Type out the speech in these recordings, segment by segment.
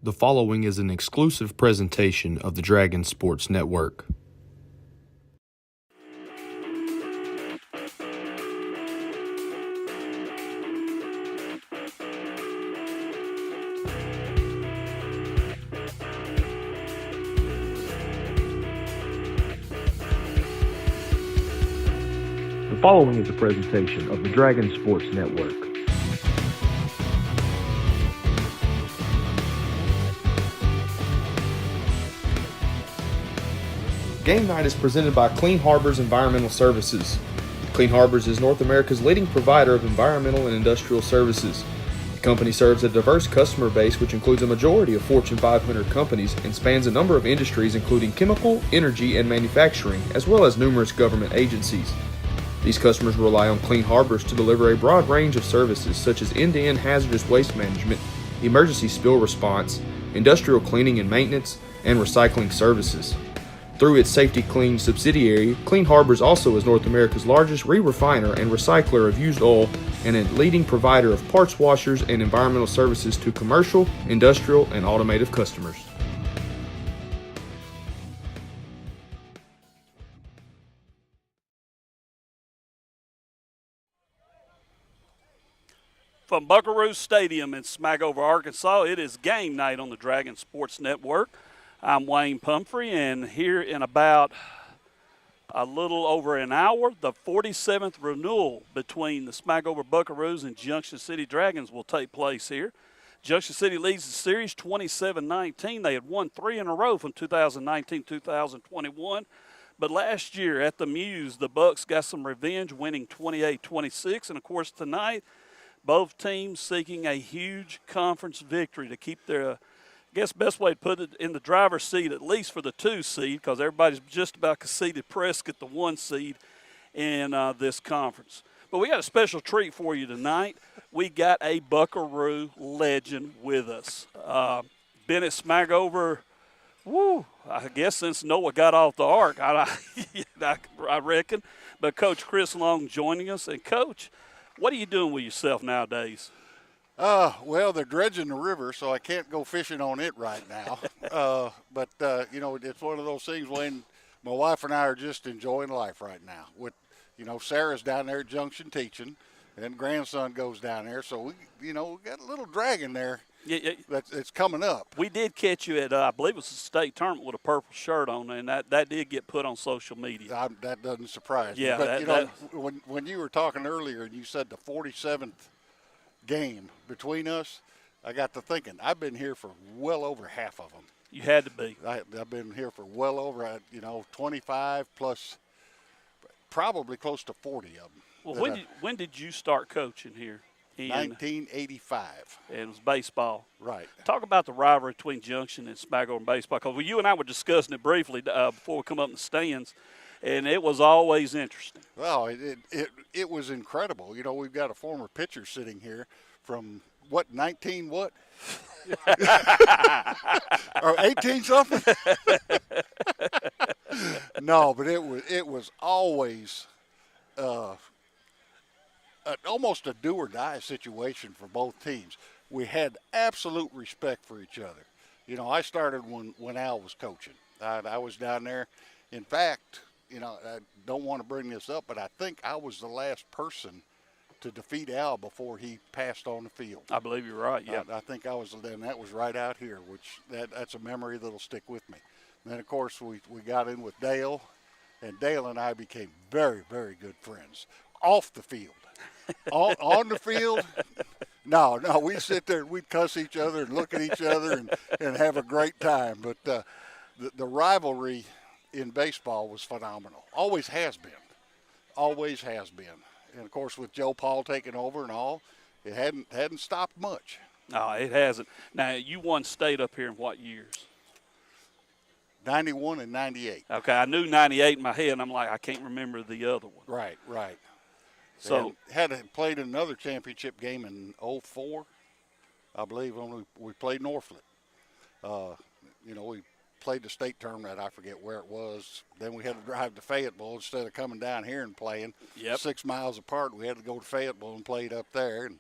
The following is an exclusive presentation of the Dragon Sports Network. The following is a presentation of the Dragon Sports Network. Game Night is presented by Clean Harbors Environmental Services. Clean Harbors is North America's leading provider of environmental and industrial services. The company serves a diverse customer base which includes a majority of Fortune 500 companies and spans a number of industries including chemical, energy, and manufacturing, as well as numerous government agencies. These customers rely on Clean Harbors to deliver a broad range of services such as end-to-end hazardous waste management, emergency spill response, industrial cleaning and maintenance, and recycling services. Through its Safety Clean subsidiary, Clean Harbors also is North America's largest re-refiner and recycler of used oil and a leading provider of parts washers and environmental services to commercial, industrial, and automotive customers. From Buckaroo Stadium in Smackover, Arkansas, it is game night on the Dragon Sports Network. I'm Wayne Pumphrey, and here in about a little over an hour, the 47th renewal between the Smackover Buckaroos and Junction City Dragons will take place here. Junction City leads the series 27-19. They had won 3 in a row from 2019-2021. But last year at the Muse, the Bucks got some revenge, winning 28-26. And, of course, tonight, both teams seeking a huge conference victory to keep their I guess best way to put it, in the driver's seat, at least for the 2 seed, because everybody's just about conceded Prescott the 1 seed in this conference. But we got a special treat for you tonight. We got a Buckaroo legend with us. Been at Smackover, I guess since Noah got off the ark, I reckon. But Coach Chris Long joining us. And, Coach, what are you doing with yourself nowadays? Well, they're dredging the river, so I can't go fishing on it right now. But it's one of those things when my wife and I are just enjoying life right now. With, Sarah's down there at Junction teaching, and grandson goes down there. So, we got a little dragon there that's coming up. We did catch you at, I believe it was a state tournament with a purple shirt on, and that did get put on social media. That doesn't surprise me. Yeah, but, when you were talking earlier and you said the 47th game between us, I got to thinking, I've been here for well over half of them. You had to be. I've been here for well over, 25 plus, probably close to 40 of them. Well, when did you start coaching here? 1985. And it was baseball. Right. Talk about the rivalry between Junction and Smackover and baseball, because you and I were discussing it briefly before we come up in the stands, and it was always interesting. Well, it was incredible. We've got a former pitcher sitting here from, 19 what? Or 18 something? No, but it was always almost a do or die situation for both teams. We had absolute respect for each other. I started when Al was coaching. I was down there. In fact, I don't want to bring this up, but I think I was the last person to defeat Al before he passed on the field. I believe you're right, yeah. I think I was, and that was right out here, which that's a memory that'll stick with me. And then, of course, we got in with Dale, and Dale and I became very, very good friends. Off the field. on the field, no, we'd sit there and we'd cuss each other and look at each other and have a great time. But the rivalry in baseball was phenomenal. Always has been. Always has been. And, of course, with Joe Paul taking over and all, it hadn't stopped much. No, it hasn't. Now, you won state up here in what years? 91 and 98. Okay, I knew 98 in my head, and I'm like, I can't remember the other one. Right. So had played another championship game in 04, I believe, when we played Northland. We played the state tournament. I forget where it was. Then we had to drive to Fayetteville instead of coming down here and playing. 6 miles apart. We had to go to Fayetteville and played up there. And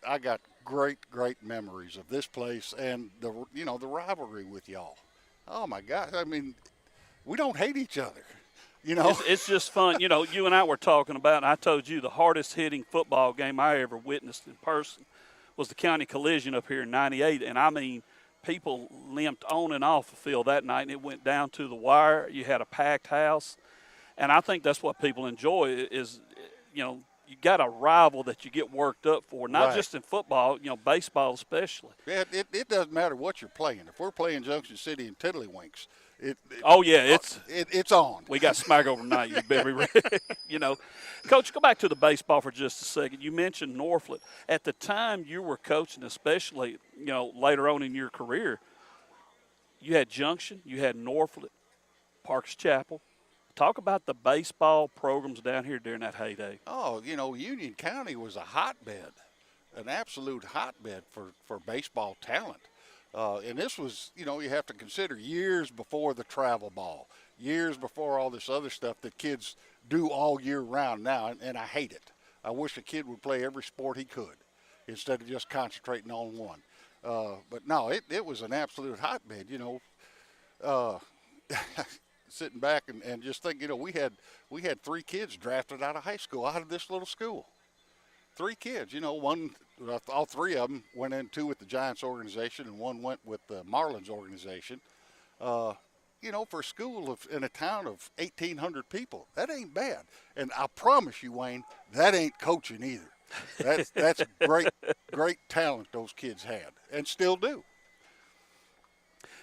I got great, great memories of this place and the rivalry with y'all. Oh my God! I mean, we don't hate each other. You know, It's just fun. You know, you and I were talking about, and I told you the hardest hitting football game I ever witnessed in person was the county collision up here in '98. And I mean, people limped on and off the field that night, and it went down to the wire. You had a packed house. And I think that's what people enjoy is, you know, you got a rival that you get worked up for, not Right. just in football, you know, baseball especially. it doesn't matter what you're playing. If we're playing Junction City and Tiddlywinks, Oh, yeah, it's on. we got smack overnight. You better be ready. You know, Coach, go back to the baseball for just a second. You mentioned Norfolk. At the time you were coaching, especially, you know, later on in your career, you had Junction, you had Norfolk, Parks Chapel. Talk about the baseball programs down here during that heyday. Oh, Union County was a hotbed, an absolute hotbed for baseball talent. And this was, you have to consider years before the travel ball, years before all this other stuff that kids do all year round now, and I hate it. I wish a kid would play every sport he could instead of just concentrating on one. But no, it was an absolute hotbed, sitting back and just think, we had 3 kids drafted out of high school, out of this little school. 3 kids, all 3 of them went in, 2 with the Giants organization and 1 went with the Marlins organization. For a school in a town of 1,800 people, that ain't bad. And I promise you, Wayne, that ain't coaching either. That's great talent those kids had and still do.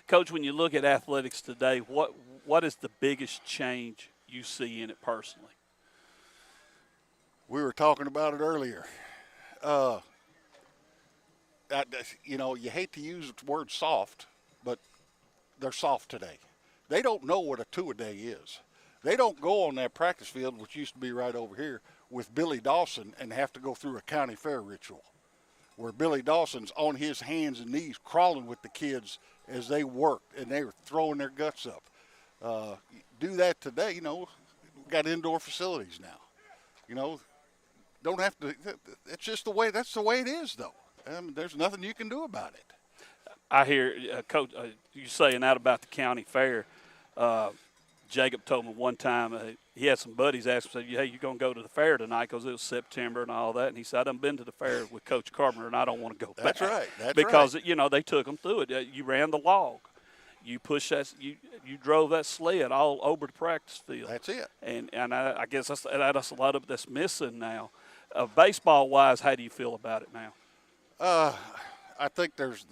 Coach, when you look at athletics today, what is the biggest change you see in it personally? We were talking about it earlier. You hate to use the word soft, but they're soft today. They don't know what a 2-a-day is. They don't go on that practice field, which used to be right over here, with Billy Dawson and have to go through a county fair ritual where Billy Dawson's on his hands and knees crawling with the kids as they worked and they were throwing their guts up. Do that today, we've got indoor facilities now. Don't have to, it's just that's the way it is, though. There's nothing you can do about it. I hear, Coach, you saying that about the county fair. Jacob told me one time he had some buddies ask him, hey, you going to go to the fair tonight because it was September and all that. And he said, I done been to the fair with Coach Carpenter and I don't want to go back. That's right. Because, they took them through it. You ran the log. You pushed that, you drove that sled all over the practice field. That's it. And I guess that's a lot of it that's missing now. Baseball-wise, how do you feel about it now? I think there's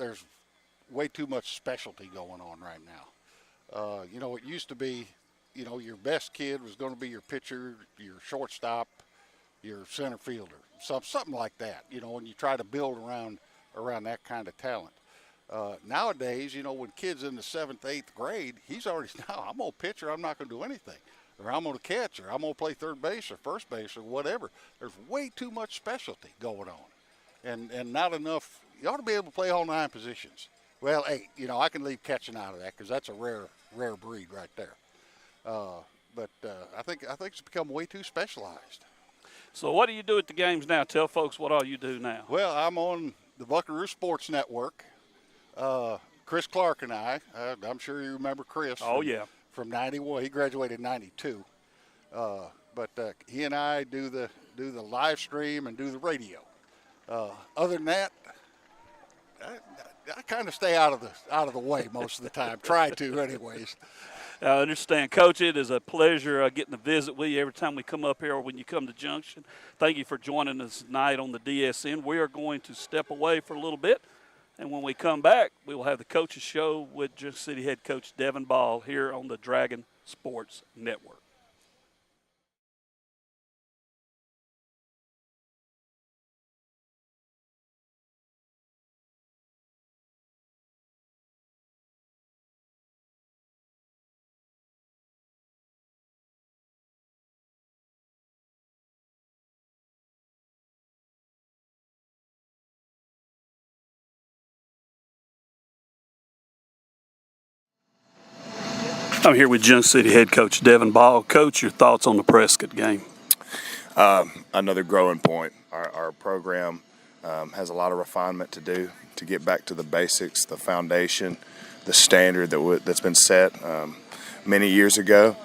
way too much specialty going on right now. It used to be, your best kid was going to be your pitcher, your shortstop, your center fielder, something like that. And you try to build around that kind of talent. Nowadays, when kids in the 7th, 8th grade, he's already I'm going to pitch or I'm not going to do anything. Or I'm going to catch or I'm going to play third base or first base or whatever. There's way too much specialty going on. And not enough. You ought to be able to play all 9 positions. Well, 8. I can leave catching out of that because that's a rare breed right there. But I think it's become way too specialized. So what do you do at the games now? Tell folks what all you do now. Well, I'm on the Buckaroo Sports Network. Chris Clark and I'm sure you remember Chris. Oh, yeah. From 91. He graduated in 92. But he and I do the live stream and do the radio. Other than that, I kind of stay out of the way most of the time. Try to, anyways. I understand. Coach, it is a pleasure getting to visit with you every time we come up here or when you come to Junction. Thank you for joining us tonight on the DSN. We are going to step away for a little bit, and when we come back, we will have the Coaches Show with Junction City head coach Devin Ball here on the Dragon Sports Network. I'm here with Junction City head coach Devin Ball. Coach, your thoughts on the Prescott game? Another growing point. Our program has a lot of refinement to do to get back to the basics, the foundation, the standard that's been set many years ago.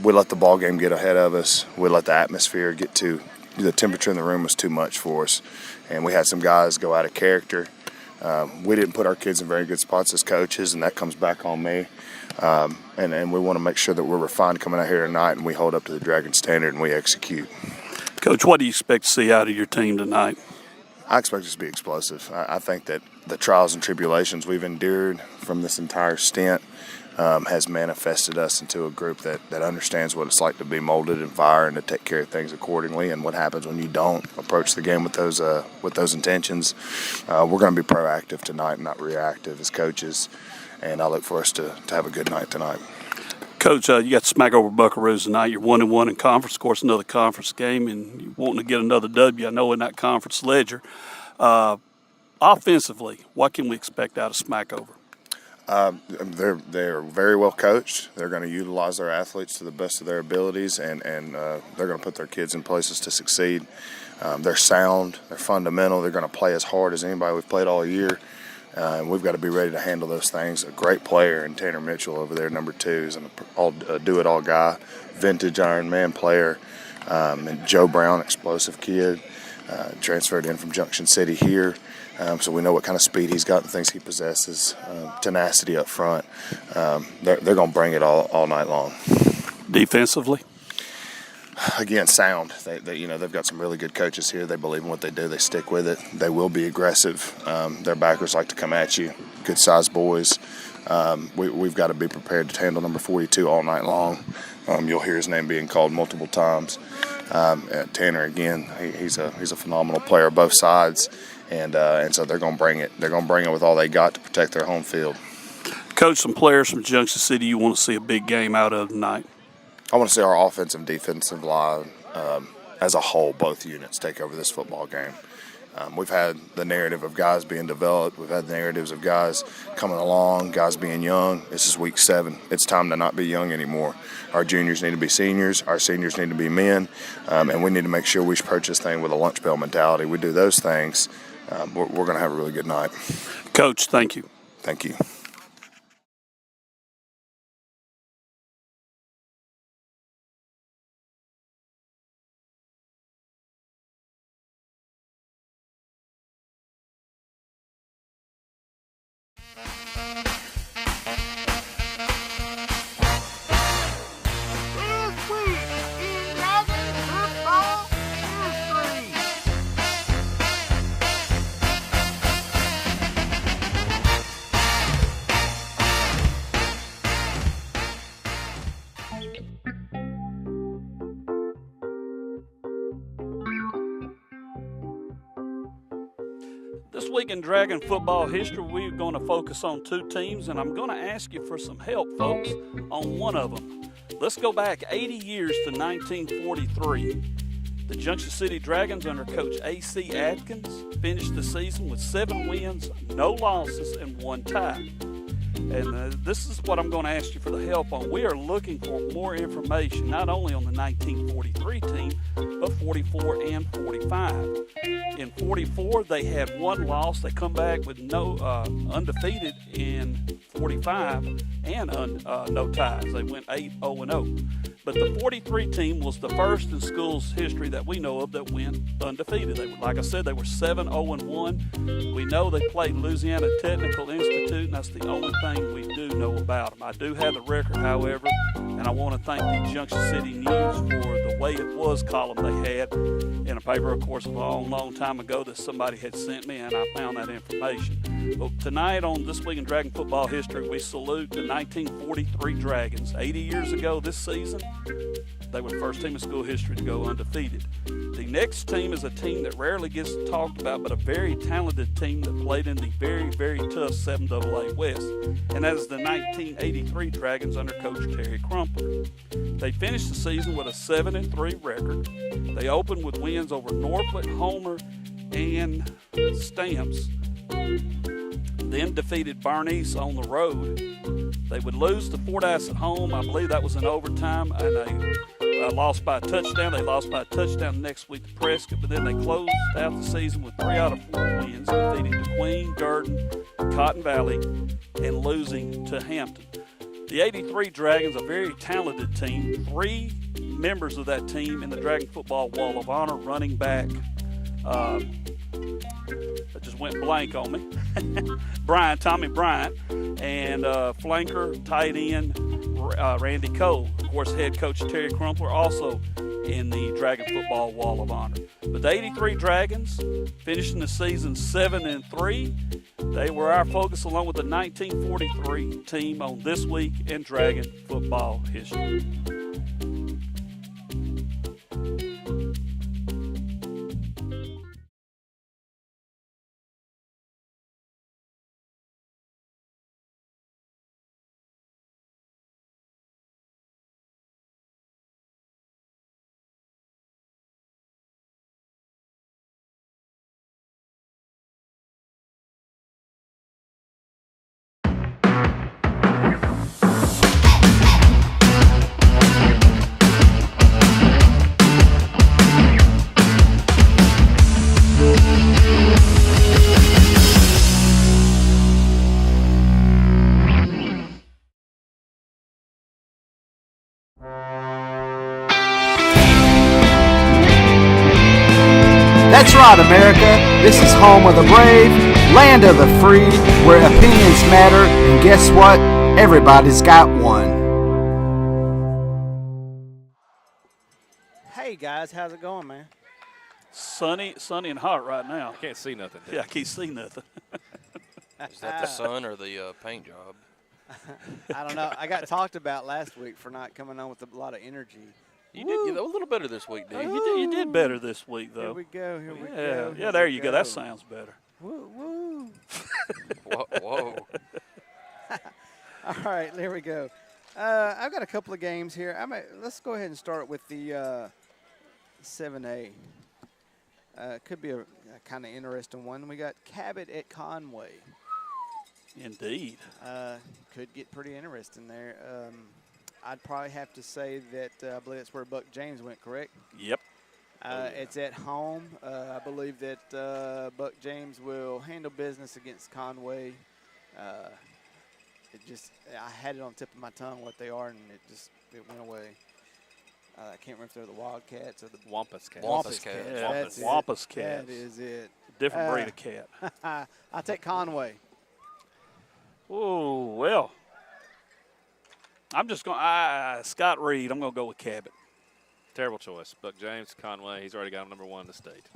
We let the ball game get ahead of us. We let the atmosphere get to the temperature in the room was too much for us, and we had some guys go out of character. We didn't put our kids in very good spots as coaches, and that comes back on me. And we want to make sure that we're refined coming out here tonight, and we hold up to the Dragon standard and we execute. Coach, what do you expect to see out of your team tonight? I expect us to be explosive. I think that the trials and tribulations we've endured from this entire stint has manifested us into a group that understands what it's like to be molded in fire and to take care of things accordingly, and what happens when you don't approach the game with those intentions. We're going to be proactive tonight and not reactive as coaches, and I look for us to have a good night tonight. Coach, you got to smack over Buckaroo tonight. You're 1-1 in conference. Of course, another conference game, and you're wanting to get another W, I know, in that conference ledger. Offensively, what can we expect out of Smackover? They're very well coached. They're going to utilize their athletes to the best of their abilities, and they're going to put their kids in places to succeed. They're sound. They're fundamental. They're going to play as hard as anybody we've played all year. And we've got to be ready to handle those things. A great player in Tanner Mitchell over there, number 2, is a do-it-all guy, vintage Iron Man player. And Joe Brown, explosive kid, transferred in from Junction City here. So we know what kind of speed he's got and things he possesses, tenacity up front. They're going to bring it all night long. Defensively? Again, sound. They've got some really good coaches here. They believe in what they do. They stick with it. They will be aggressive. Their backers like to come at you. Good-sized boys. We've got to be prepared to handle number 42 all night long. You'll hear his name being called multiple times. Tanner, again, he's a phenomenal player both sides, and so they're going to bring it. They're going to bring it with all they got to protect their home field. Coach, some players from Junction City you want to see a big game out of tonight? I want to see our offensive and defensive line as a whole, both units, take over this football game. We've had the narrative of guys being developed. We've had the narratives of guys coming along, guys being young. This is week 7. It's time to not be young anymore. Our juniors need to be seniors. Our seniors need to be men. And we need to make sure we approach this thing with a lunch bell mentality. We do those things, we're going to have a really good night. Coach, thank you. Thank you. This week in Dragon football history, we're going to focus on 2 teams, and I'm going to ask you for some help, folks, on one of them. Let's go back 80 years to 1943. The Junction City Dragons under Coach A.C. Atkins finished the season with 7 wins, no losses, and 1 tie. And this is what I'm going to ask you for the help on. We are looking for more information, not only on the 1943 team, but 44 and 45. In 44, they had 1 loss. They come back with no undefeated in 45 and no ties. They went 8-0-0. But the 43 team was the first in school's history that we know of that went undefeated. Like I said, they were 7-0-1. We know they played Louisiana Technical Institute, and that's the only thing we do know about them. I do have the record, however, and I want to thank the Junction City News for the way it was column they had in a paper, of course, a long, long time ago that somebody had sent me, and I found that information. But tonight on This Week in Dragon Football History, we salute the 1943 Dragons. 80 years ago this season, they were the first team in school history to go undefeated. The next team is a team that rarely gets talked about, but a very talented team that played in the very, very tough 7AA West, and that is the 1983 Dragons under Coach Terry Crumpler. They finished the season with a 7-3 record. They opened with wins over Norfolk, Homer, and Stamps, then defeated Bernice on the road. They would lose to Fordyce at home. I believe that was in overtime, and a lost by a touchdown. They lost by a touchdown next week to Prescott, but then they closed out the season with 3 out of 4 wins, defeating DeQueen, Garden, Cotton Valley, and losing to Hampton. The 83 Dragons, a very talented team. 3 members of that team in the Dragon Football Wall of Honor, running back. That just went blank on me. Tommy Bryant, and flanker, tight end, Randy Cole. Of course, head coach Terry Crumpler also in the Dragon Football Wall of Honor. But the 83 Dragons finishing the season 7-3. They were our focus along with the 1943 team on This Week in Dragon Football History. That's right, America. This is home of the brave, land of the free, where opinions matter, and guess what? Everybody's got one. Hey guys, how's it going, man? Sunny and hot right now. I can't see nothing. Yeah, I can't see nothing. Is that the sun or the paint job? I don't know. I got talked about last week for not coming on with a lot of energy. You did a little better this week, dude. You did better this week, though. Here we go. Here we Yeah, go. yeah. There you go. That sounds better. Woo, woo. Whoa. All right, there we go. I've got a couple of games here. Let's go ahead and start with the 7A. Could be a kind of interesting one. We got Cabot at Conway. Indeed. Could get pretty interesting there. I'd probably have to say that I believe that's where Buck James went, correct? Yep. It's at home. I believe that Buck James will handle business against Conway. I had it on the tip of my tongue what they are, and it went away. I can't remember if they're the Wildcats or the Wampus Cats. Wampus Cats. Yeah, That's it. Wampus Cats. That is it. Different breed of cat. I'll take Conway. Oh, well. I'm just going Scott Reed, I'm going to go with Cabot. Terrible choice. Buck James, Conway, he's already got him number 1 in the state.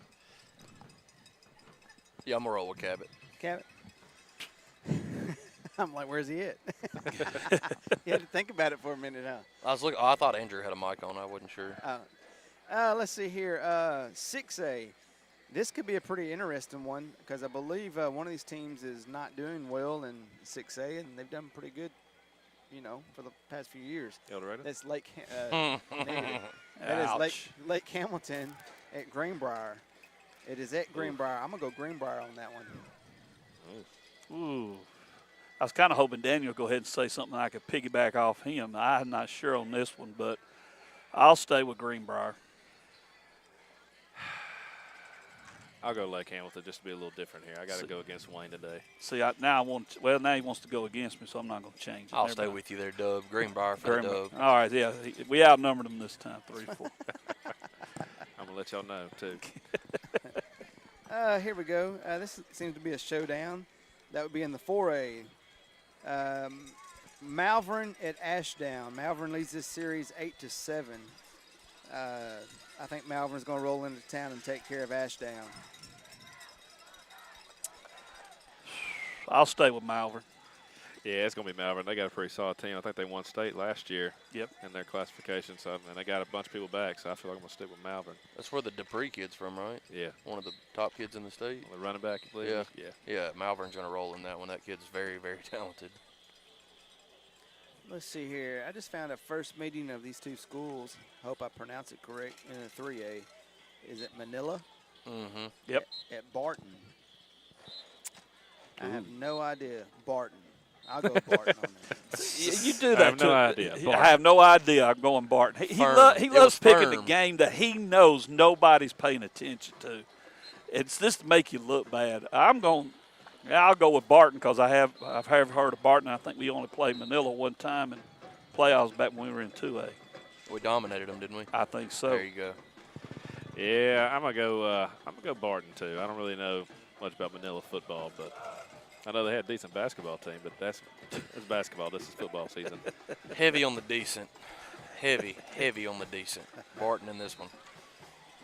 Yeah, I'm going to roll with Cabot. Cabot. I'm like, where's he at? You had to think about it for a minute, huh? I thought Andrew had a mic on. I wasn't sure. Let's see here. 6A. This could be a pretty interesting one because I believe one of these teams is not doing well in 6A, and they've done pretty good, for the past few years. El Dorado? That's Lake. That is Lake Hamilton at Greenbrier. It is at Greenbrier. I'm gonna go Greenbrier on that one. Ooh. I was kind of hoping Daniel would go ahead and say something I could piggyback off him. I'm not sure on this one, but I'll stay with Greenbrier. I'll go Lake Hamilton just to be a little different here. I got to go against Wayne today. See, now he wants to go against me, so I'm not going to change it. I'll stay with you there, Dub. Greenbrier for the Dub. All right, yeah. We outnumbered them this time, 3-4. I'm going to let y'all know, too. Here we go. This seems to be a showdown. That would be in the 4A. Malvern at Ashdown. Malvern leads this series 8-7. I think Malvern's going to roll into town and take care of Ashdown. I'll stay with Malvern. Yeah, it's going to be Malvern. They got a pretty solid team. I think they won state last year in their classification, and they got a bunch of people back, so I feel like I'm going to stick with Malvern. That's where the Dupree kid's from, right? Yeah. One of the top kids in the state. The running back, I believe. Yeah, Malvern's going to roll in that one. That kid's very, very talented. Let's see here. I just found a first meeting of these two schools. Hope I pronounce it correct. In the 3A. Is it Manila? Mm-hmm. Yep. At Barton. I have no idea. Barton. I'll go with Barton on that. You do that. I have no idea. I have no idea. I'm going Barton. He It loves was picking the firm. game that he knows nobody's paying attention to. It's just to make you look bad. I'll go with Barton because I've heard of Barton. I think we only played Manila one time in playoffs back when we were in 2A. We dominated them, didn't we? I think so. There you go. Yeah, I'm gonna go Barton too. I don't really know much about Manila football, but I know they had a decent basketball team. But that's basketball. This is football season. Heavy on the decent. Heavy on the decent. Barton in this one.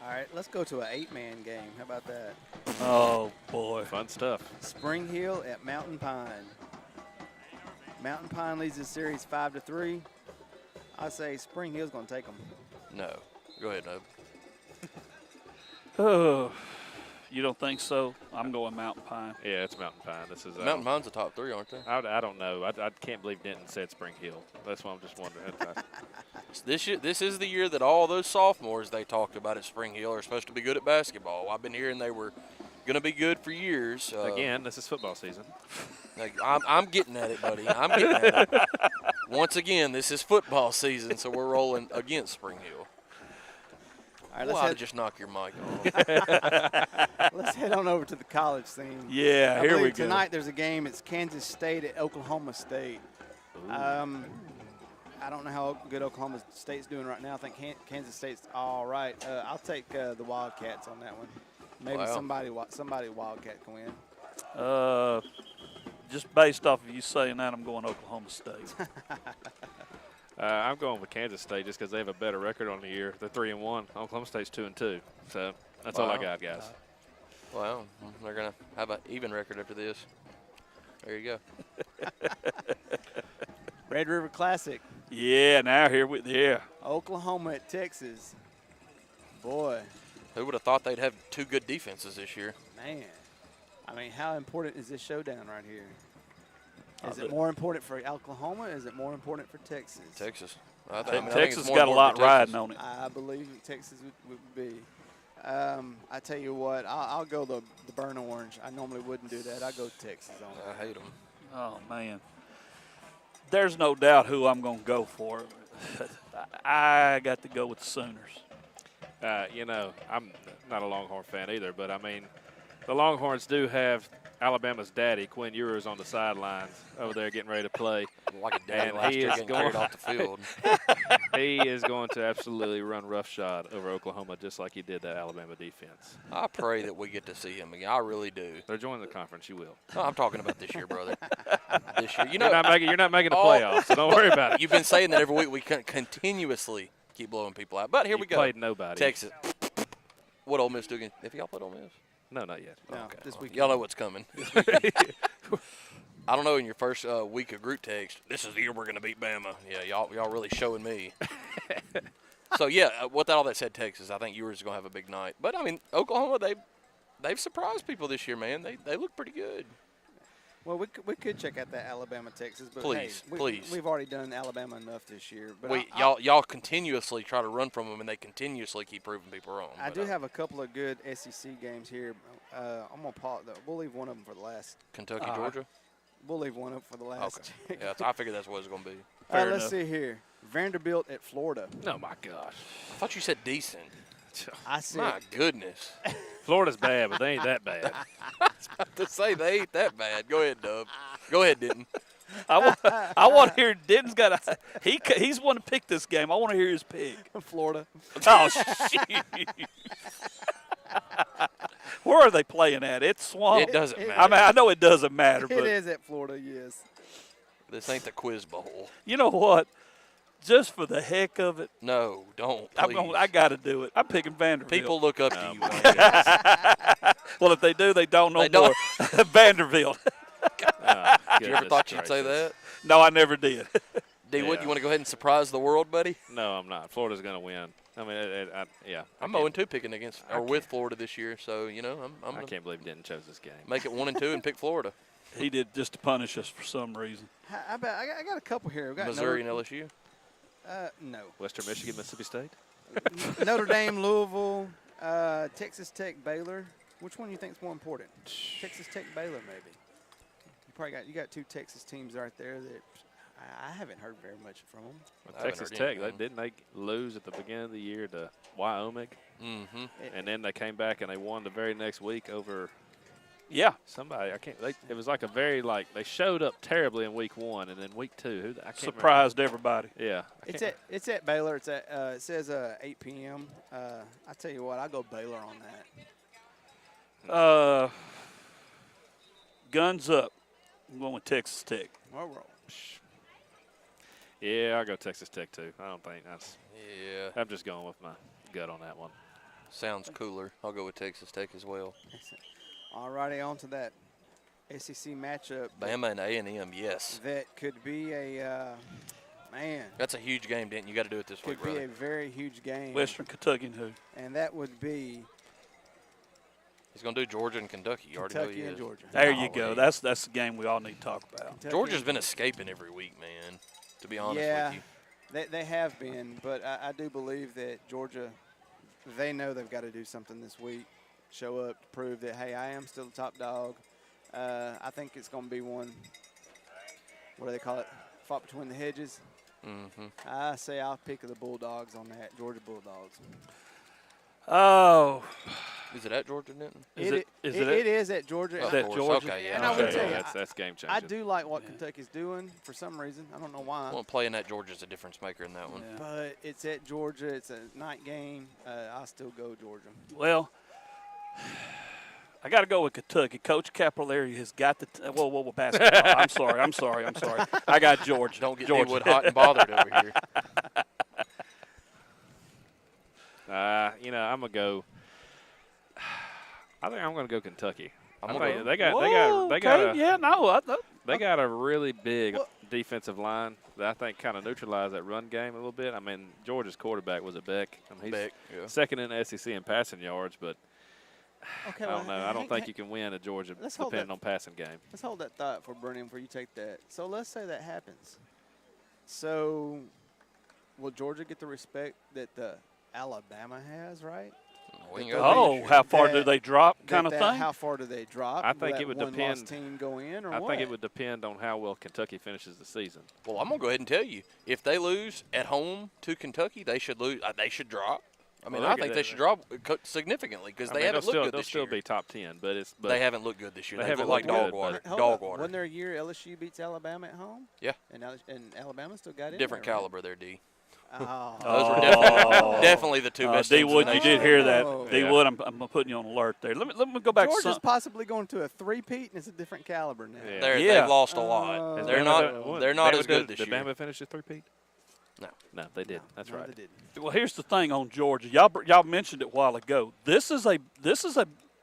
All right, let's go to an 8-man game. How about that? Oh, boy. Fun stuff. Spring Hill at Mountain Pine. Mountain Pine leads the series 5-3. I say Spring Hill's going to take them. No. Go ahead, Nob. Oh, you don't think so? I'm going Mountain Pine. Yeah, it's Mountain Pine. This is Mountain Pine's the top 3, aren't they? I don't know. I can't believe Denton said Spring Hill. That's why I'm just wondering. This is the year that all those sophomores they talked about at Spring Hill are supposed to be good at basketball. I've been hearing they were going to be good for years. Again, this is football season. I'm getting at it, buddy. I'm getting at it. Once again, this is football season, so we're rolling against Spring Hill. All right, Well, let's I'd just knock your mic off. let's head on over to the college scene. Yeah, I here we believe go. Tonight there's a game. It's Kansas State at Oklahoma State. I don't know how good Oklahoma State's doing right now. I think Kansas State's all right. I'll take the Wildcats on that one. Maybe Wow. somebody Wildcat can win. Just based off of you saying that, I'm going Oklahoma State. I'm going with Kansas State just because they have a better record on the year. They're 3-1. Oklahoma State's 2-2. So that's all I Wow. got, guys. Well, they're going to have an even record after this. There you go. Red River Classic. Yeah, now Oklahoma at Texas. Boy, Who would have thought they'd have two good defenses this year? man. I mean, how important is this showdown right here? Is it more important for Oklahoma? Is it more important for Texas? Texas. I I think it's Texas more got a lot important for Texas. riding on it. I believe that Texas would be. I tell you what, I'll go the burnt orange. I normally wouldn't do that. I go Texas on it. I hate them. Oh, man. There's no doubt who I'm going to go for. I got to go with the Sooners. I'm not a Longhorn fan either, but, I mean, the Longhorns do have Alabama's daddy, Quinn Ewers, on the sidelines over there getting ready to play. Like a dad And last he year is getting going- carried off the field. He is going to absolutely run roughshod over Oklahoma just like he did that Alabama defense. I pray that we get to see him again. I really do. They're joining the conference. You will. No, I'm talking about this year, brother. This year. You're not making the playoffs, so don't worry about it. You've been saying that every week. We continuously keep blowing people out. But here we go. Played nobody. Texas. What Ole Miss do again? If y'all played Ole Miss? No, not yet. No, Okay. this weekend. Y'all know what's coming. I don't know, in your first week of group text, this is the year we're going to beat Bama. Yeah, y'all really showing me. So, yeah, with all that said, Texas, I think Ewers is going to have a big night. But, I mean, Oklahoma, they've surprised people this year, man. They look pretty good. Well, we could check out that Alabama Texas, but Please, hey, please. We've already done Alabama enough this year. But Y'all continuously try to run from them, and they continuously keep proving people wrong. I But, do have a couple of good SEC games here. I'm gonna pause. We'll leave one of them for the last. Kentucky, Georgia. We'll leave one up for the last. Okay. Yeah, I figured that's what it's going to be. Fair Let's enough. see here. Vanderbilt at Florida. Oh, my gosh. I thought you said decent. I said. My goodness. Florida's bad, but they ain't that bad. To say they ain't that bad. Go ahead, Dub. Go ahead, Denton. I want to hear Denton's got a he's one to pick this game. I want to hear his pick. Florida. Oh, shoot. Where are they playing at? It's Swamp. It doesn't matter. I mean, I know it doesn't matter, It but is at Florida. Yes. This ain't the Quiz Bowl. you know what? Just for the heck of it, No, don't. Please. I got to do it. I'm picking Vanderbilt. People look up to you. Well, if they do, they don't know They don't. more. Vanderbilt. You ever thought you'd say that? No, I never did. D Wood, Yeah. you want to go ahead and surprise the world, buddy? No, I'm not. Florida's going to win. I mean, yeah. I'm 0-2 picking against or with Florida this year, so I'm I gonna can't believe Denton chose this game. make it 1-2 and pick Florida. He did just to punish us for some reason. I got a couple here. We got Missouri and LSU. No. Western Michigan, Mississippi State. Notre Dame, Louisville, Texas Tech, Baylor. Which one do you think is more important? Texas Tech, Baylor, maybe. you got two Texas teams right there that I haven't heard very much from them. Well, Texas Tech, didn't they lose at the beginning of the year to Wyoming? Mm-hmm. And then they came back and they won the very next week over somebody. It was like they showed up terribly in week 1, and then week 2, I can't surprised everybody. Yeah. It's at Baylor. It says 8 p.m. I tell you what, I go Baylor on that. Guns up. I'm going with Texas Tech. Yeah, I'll go Texas Tech too. I don't think that's. Yeah. I'm just going with my gut on that one. Sounds cooler. I'll go with Texas Tech as well. All righty, on to that SEC matchup. Bama and A&M, yes. That could be a man. That's a huge game, Denton. You got to do it this week, Could be brother. a very huge game. Western Kentucky and who? And that would be He's going to do Georgia and Kentucky. You already know he Kentucky and is. Georgia. There you go. That's the game we all need to talk about. Kentucky Georgia's been escaping every week, man, to be honest with you. They have been, but I do believe that Georgia, they know they've got to do something this week, show up to prove that, hey, I am still the top dog. I think it's going to be one, what do they call it, fought between the hedges. Mm-hmm. I say I'll pick the Bulldogs on that, Georgia Bulldogs. Oh. Is it at Georgia, Denton? It is at Georgia. Is that Georgia? Okay, yeah. And I will tell you, that's game changing. I do like what Kentucky's doing for some reason. I don't know why. Well, playing at Georgia's a difference maker in that one. Yeah. But it's at Georgia. It's a night game. I'll still go Georgia. Well, I got to go with Kentucky. Coach Capillari has got the basketball. I'm sorry. I got Georgia. Don't get Georgia. Wood hot and bothered over here. I'm gonna go. I think I'm gonna go Kentucky. They got a really big defensive line that I think kind of neutralized that run game a little bit. I mean, Georgia's quarterback was Beck. He's second in the SEC in passing yards, but Okay, I don't know. I don't think you can win at Georgia depending on passing game. Let's hold that thought for Brennan before you take that. So let's say that happens. So will Georgia get the respect that the Alabama has, right? How far do they drop kind of thing? How far do they drop? I think it would depend. Team go in or I what? think it would depend on how well Kentucky finishes the season. Well, I'm going to go ahead and tell you. If they lose at home to Kentucky, they should lose. They should drop. I mean, I think they should drop significantly because they haven't looked good this year. They'll still be top 10, but they haven't looked good this year. They haven't looked like looked dog water. Dog water. Wasn't there a year LSU beats Alabama at home? Yeah. And Alabama still got it. Different caliber there, D. Oh. Those were definitely the two best teams. D Wood, you did hear that. Oh. D Wood, I'm putting you on alert there. Let me go back to Georgia's something. possibly going to a three-peat, and it's a different caliber now. They've lost a lot. They're not as good this year. Did Bama finish a three-peat? No, they did. That's right. They didn't. Well, here's the thing on Georgia. Y'all mentioned it a while ago. This is a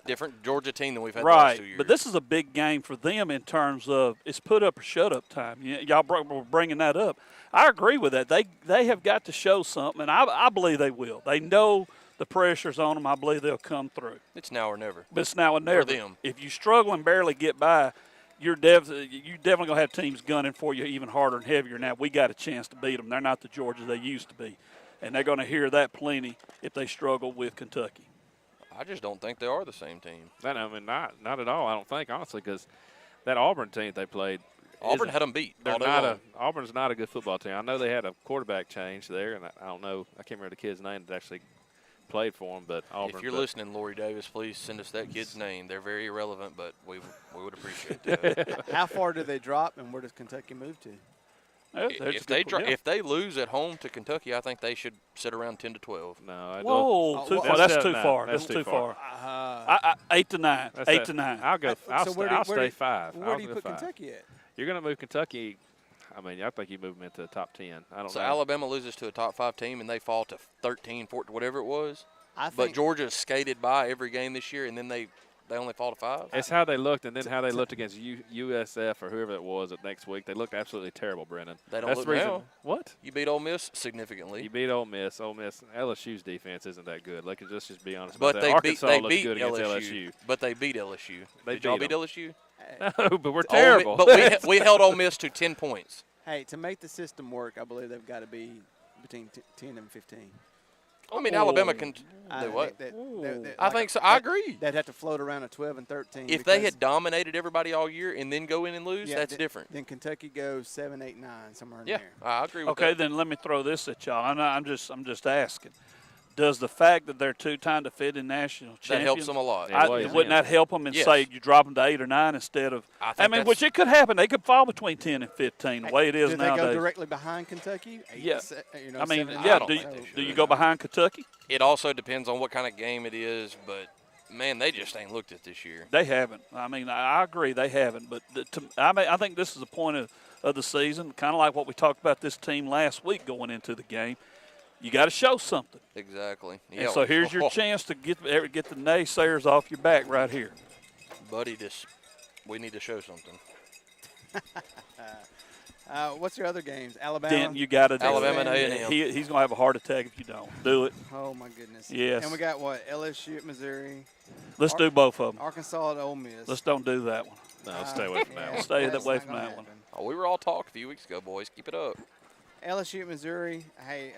different Georgia team than we've had the last 2 years. But this is a big game for them in terms of it's put up or shut up time. Y'all were bringing that up. I agree with that. They have got to show something, and I believe they will. They know the pressure's on them. I believe they'll come through. It's now or never. But it's now or never. For them. If you struggle and barely get by, you're definitely going to have teams gunning for you even harder and heavier. Now, we got a chance to beat them. They're not the Georgia they used to be. And they're going to hear that plenty if they struggle with Kentucky. I just don't think they are the same team. Not at all, I don't think, honestly, because that Auburn team they played. Auburn had them beat. Auburn's not a good football team. I know they had a quarterback change there, and I don't know. I can't remember the kid's name that actually played for them, but Auburn. If you're listening, Lori Davis, please send us that kid's name. They're very irrelevant, but we would appreciate that. How far do they drop, and where does Kentucky move to? If they lose at home to Kentucky, I think they should sit around 10 to 12. No, whoa, too far. That's too far. That's too far. 8 to 9. 8 to 9. I'll stay 5. Where do you put Kentucky at? You're going to move Kentucky. I mean, I think you move them into the top 10. I don't know. So Alabama loses to a top 5 team, and they fall to 13, 14, whatever it was. But Georgia skated by every game this year, and then they only fall to 5. It's how they looked, and then how they looked against USF or whoever it was next week. They looked absolutely terrible, Brennan. They don't look now. What? You beat Ole Miss significantly. You beat Ole Miss. LSU's defense isn't that good. Let's just be honest but about that. Arkansas looked good against LSU. But they beat LSU. Did y'all beat LSU? No, but we're terrible. But we held Ole Miss to 10 points. Hey, to make the system work, I believe they've got to be between 10 and 15. I mean, Alabama can do what? I think so. I agree. They'd have to float around a 12 and 13. If they had dominated everybody all year and then go in and lose, that's different. Then Kentucky goes 7, 8, 9, somewhere in Yeah, there. I agree with that. Okay, then let me throw this at y'all. I'm just asking. Does the fact that they're two-time defending national champions That helps them a lot. Wouldn't that help them and say you drop them to 8 or 9 instead of? I mean, which it could happen. They could fall between 10 and 15. The way it is nowadays. Do they go directly behind Kentucky? Yeah. I mean, 7, do you go behind Kentucky? It also depends on what kind of game it is, but man, they just ain't looked at this year. They haven't. I mean, I agree they haven't. But I think this is the point of the season, kind of like what we talked about this team last week going into the game. You got to show something. Exactly. Yeah. And so here's your chance to get the naysayers off your back right here. Buddy, we need to show something. What's your other games? Alabama? Denton, you got to do Alabama it. and A&M. He's going to have a heart attack if you don't. Do it. Oh, my goodness. Yes. And we got what? LSU at Missouri. Let's do both of them. Arkansas at Ole Miss. Let's don't do that one. No, stay away from that one. Stay away from that one. Oh, we were all talking a few weeks ago, boys. Keep it up. LSU at Missouri. Hey,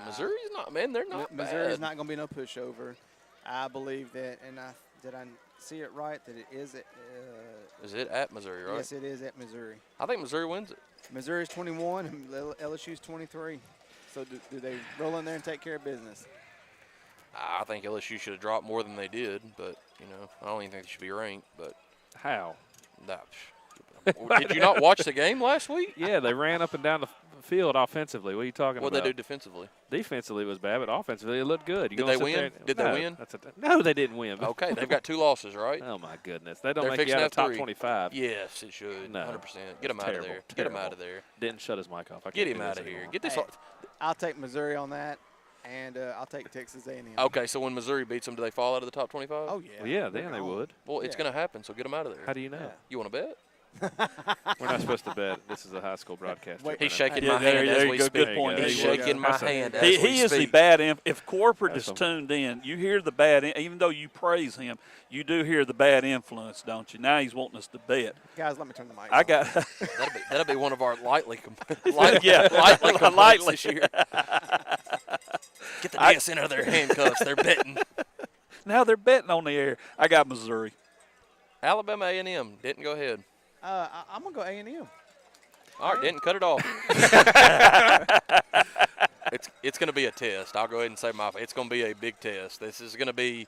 Missouri's not, man. They're not bad. Missouri's not going to be no pushover. I believe that, and did I see it right that it is at is it at Missouri, right? Yes, it is at Missouri. I think Missouri wins it. Missouri's 21 and LSU's 23. So do they roll in there and take care of business? I think LSU should have dropped more than they did, but, I don't even think they should be ranked. But how? Did you not watch the game last week? Yeah, they ran up and down the field offensively. What are you talking about? What did they do defensively? Defensively it was bad, but offensively it looked good. Did they win? Did they win? No, they didn't win. Okay, they've got 2 losses, right? Oh, my goodness. They don't make you out of top 25. Yes, it should. No. 100%. Get him out of there. Get him out of there. Didn't shut his mic off. Get him out of here. Get this. I'll take Missouri on that, and I'll take Texas A&M. Okay, so when Missouri beats them, do they fall out of the top 25? Oh, yeah. Well, yeah, then they would. Well, it's going to happen, so get them out of there. How do you know? Yeah. You want to bet? We're not supposed to bet. This is a high school broadcast. He's shaking my hand as we speak. Good point. He's shaking my hand as we speak. He is the bad if corporate is tuned in, you hear the bad, even though you praise him, you do hear the bad influence, don't you? Now he's wanting us to bet. Guys, let me turn the mic I on. got that'll be one of our lightly lightly this year. Get the DSN out of their handcuffs. They're betting. Now they're betting on the air. I got Missouri. Alabama A&M. Didn't go ahead. I'm going to go A&M. All right, didn't cut it off. It's going to be a test. I'll go ahead and say it's going to be a big test. This is going to be,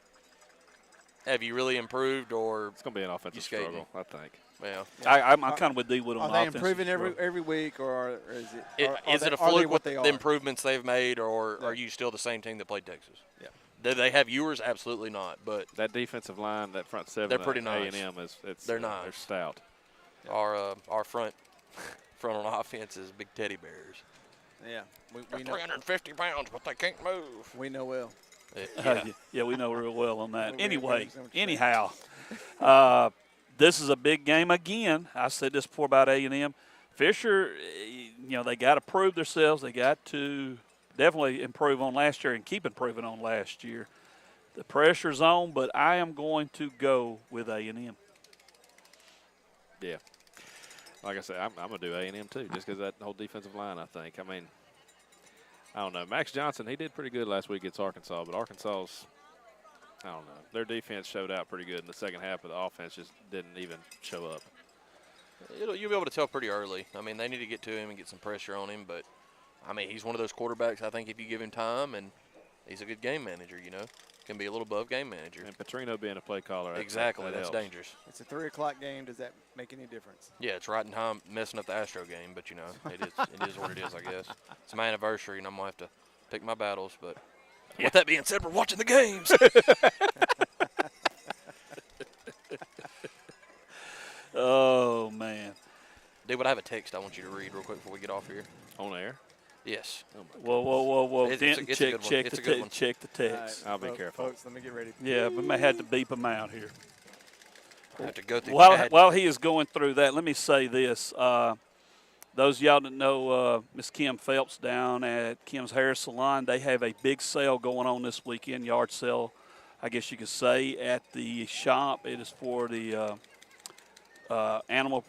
have you really improved or it's going to be an offensive struggle, I think. Yeah. I'm kind of with D-Wood on Are the they offensive improving struggle. every week, or is it? Is it a fluke with the improvements they've made, or are you still the same team that played Texas? Yeah. Do they have viewers? Absolutely not. But that defensive line, that front seven, they're pretty nice. A&M they're nice. They're stout. Our front on offense is big teddy bears. Yeah, we know. 350 pounds, but they can't move. We know well. Yeah, we know real well on that. Anyway, anyhow, this is a big game again. I said this before about A&M. Fisher, they got to prove themselves. They got to definitely improve on last year and keep improving on last year. The pressure's on, but I am going to go with A&M. Yeah. Like I said, I'm going to do A&M too, just because that whole defensive line, I think. I mean, I don't know. Max Johnson, he did pretty good last week against Arkansas, but Arkansas's, I don't know. Their defense showed out pretty good in the second half, but the offense just didn't even show up. You'll be able to tell pretty early. I mean, they need to get to him and get some pressure on him, but, I mean, he's one of those quarterbacks, I think, if you give him time, and he's a good game manager, Can be a little above game manager. And Petrino being a play caller. Exactly, that's helps. dangerous. It's a 3 o'clock game. Does that make any difference? Yeah, it's right in time, messing up the Astro game, but, it is what it is, I guess. It's my anniversary, and I'm going to have to pick my battles, but with that being said, we're watching the games. Oh, man. Dude, but I have a text I want you to read real quick before we get off here. On air? Yes. Whoa. It's a good one. Check the text. I'll be careful. Folks, let me get ready. Yeah, we may have to beep him out here. I have to go through While he is going through that, let me say this. Those of y'all that know Miss Kim Phelps down at Kim's Hair Salon, they have a big sale going on this weekend, yard sale, I guess you could say, at the shop. It is for the animal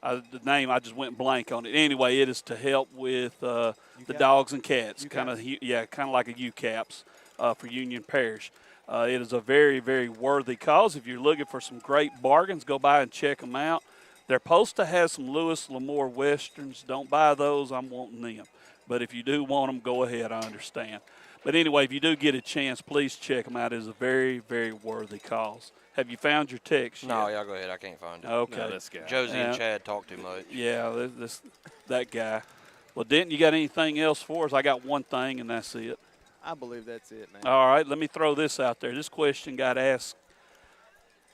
The name, I just went blank on it. Anyway, it is to help with the dogs and cats, kind of like a UCAPS for Union Parish. It is a very, very worthy cause. If you're looking for some great bargains, go by and check them out. They're supposed to have some Lewis L'Amour Westerns. Don't buy those. I'm wanting them. But if you do want them, go ahead. I understand. But anyway, if you do get a chance, please check them out. It is a very, very worthy cause. Have you found your text yet? No, y'all go ahead. I can't find it. Okay. No, this guy. Josie and Chad talk too much. Yeah, that guy. Well, Denton, you got anything else for us? I got one thing, and that's it. I believe that's it, man. All right, let me throw this out there. This question got asked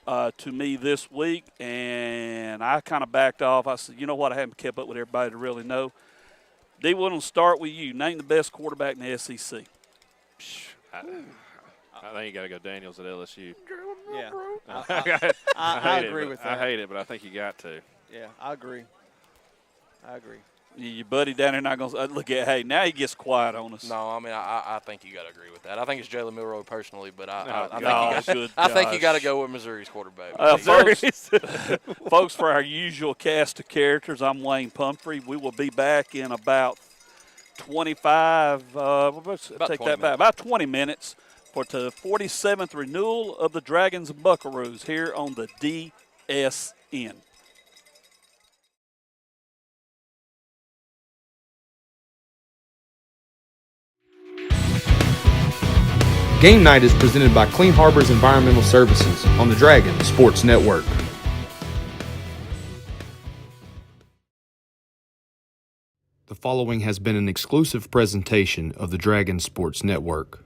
to me this week, and I kind of backed off. I said, you know what, I haven't kept up with everybody to really know. D, we'll start with you. Name the best quarterback in the SEC. I think you got to go Daniels at LSU. Yeah. I agree with that. I hate it, but I think you got to. Yeah, I agree. Your buddy down there not going to look at. Hey, now he gets quiet on us. No, I mean I think you got to agree with that. I think it's Jalen Milroe personally, but I think you got to go with Missouri's quarterback. Folks, for our usual cast of characters, I'm Wayne Pumphrey. We will be back in about 25. About 20 minutes for the 47th renewal of the Dragons and Buckaroos here on the DSN. Game Night is presented by Clean Harbors Environmental Services on the Dragon Sports Network. The following has been an exclusive presentation of the Dragon Sports Network.